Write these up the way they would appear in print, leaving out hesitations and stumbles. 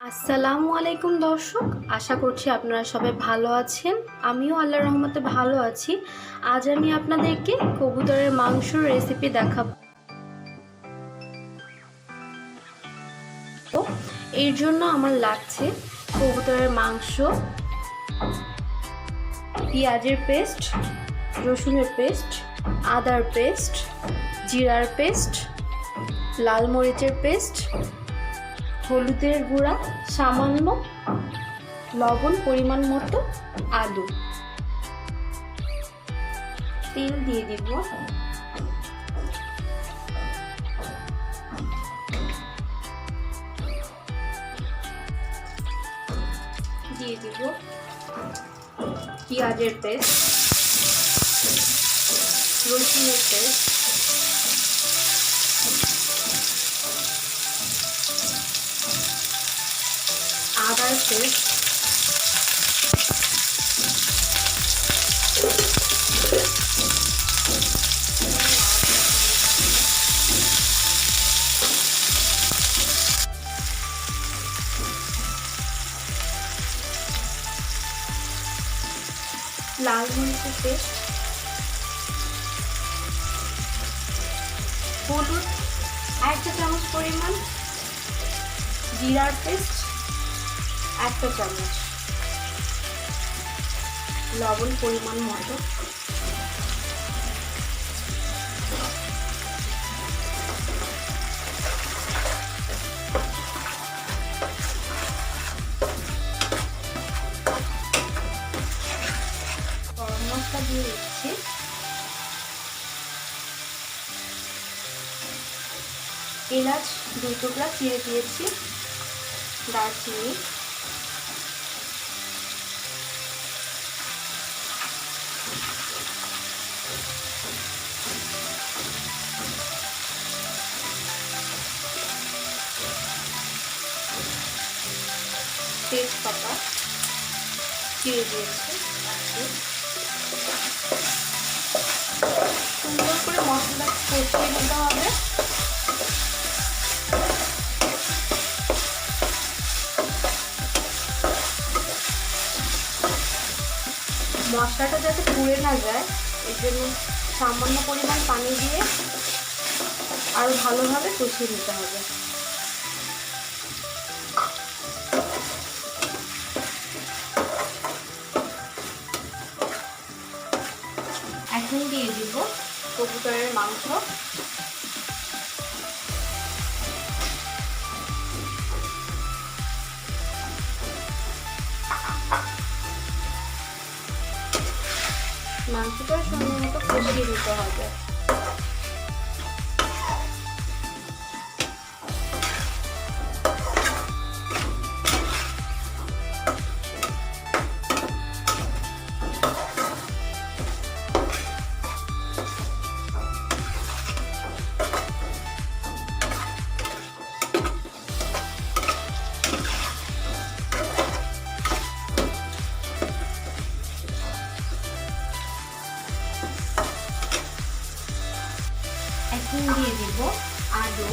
আসসালামু আলাইকুম দর্শক, আশা করছি আপনারা সবাই ভালো আছেন। আমিও আল্লাহর রহমতে ভালো আছি। আজ আমি আপনাদেরকে কবুতরের মাংসর রেসিপি দেখাবো। এর জন্য আমার লাগছে কবুতরের মাংস, পেঁয়াজের পেস্ট, রসুনের পেস্ট, আদার পেস্ট, জিরার পেস্ট, লাল মরিচের পেস্ট, হলুদের গুঁড়া সামান্য, লবণ পরিমাণ মতো, আলু, তেল দিয়ে দিব, দিয়ে দিব পেঁয়াজের পেস্ট, রসুনের পেস্ট, আদার পেস্ট, লাল মরিচের পেস্ট, হলুদ 1 চা চামচ পরিমাণ, জিরার পেস্ট 1 চা চামচ, লবণ পরিমাণ মতো, গরম মশলা দিয়ে দিচ্ছি, এলাচ 2 টুকরা চিড়ে দিয়েছি, দারচিনি, তেজপাতা চিড়ে দিয়েছি। সুন্দর করে মশলা কষিয়ে নিতে হবে। মশলাটা যাতে পুড়ে না যায় এর জন্য সামান্য পরিমাণ পানি দিয়ে আরো ভালোভাবে কষিয়ে নিতে হবে। এখন দিয়ে দিব কবুতরের মাংস, মাংসটা সুন্দর মতো কষিয়ে নিতে হবে। এখন দিয়ে দিব আলু,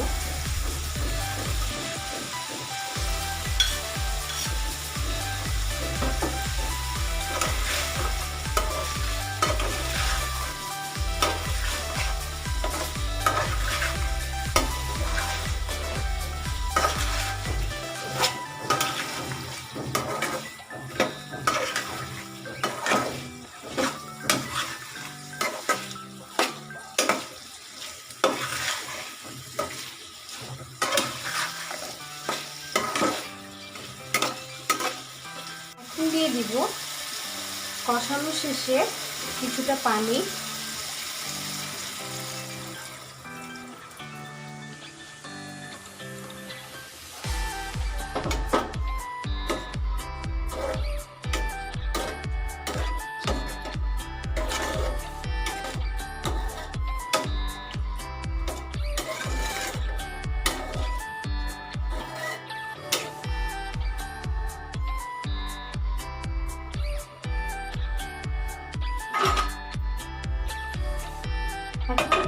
দিয়ে দিব কষানো শেষে কিছুটা পানি,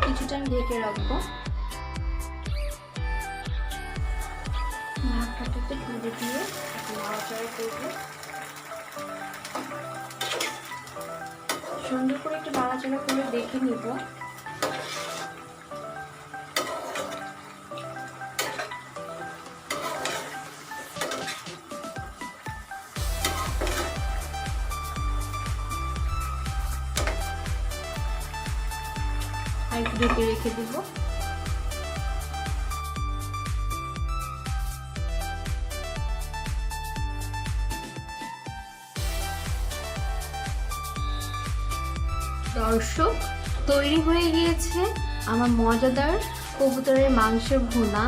কিছুটা ঢেকে রাখবো। ঢাকনাটা একটু মধ্যে দিয়ে নাড়াচাড়া করব। সুন্দর করে একটু নাড়াচাড়া করে দেখে নিব। আর একটু ঢেকে রেখে দিব। দর্শক, তৈরি হয়ে গিয়েছে আমার মজাদার কবুতরের মাংসের ভুনা।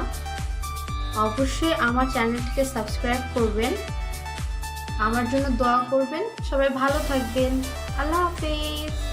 অবশ্যই আমার চ্যানেলটিকে সাবস্ক্রাইব করবেন, আমার জন্য দোয়া করবেন। সবাই ভালো থাকবেন। আল্লাহ হাফেজ।